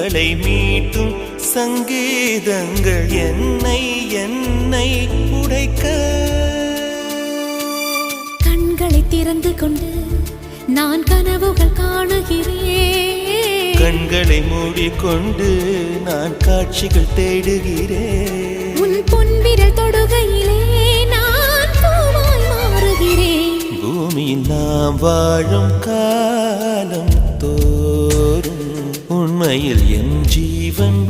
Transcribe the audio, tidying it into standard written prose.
இவளை மீட்டும் சங்கீதங்கள் என்னை என்னை உடைக்க. கண்களை திறந்து கொண்டு நான் கனவுகள் காணுகிறேன். கண்களை மூடிக்கொண்டு நான் காட்சிகள் தேடுகிறேன். உன் பொன்விரல் தொடுகையிலே நான் பூவாய் மாறுகிறேன். பூமியில் நாம் வாழும் காலம் தோறும் உண்மையில் என் ஜீவன்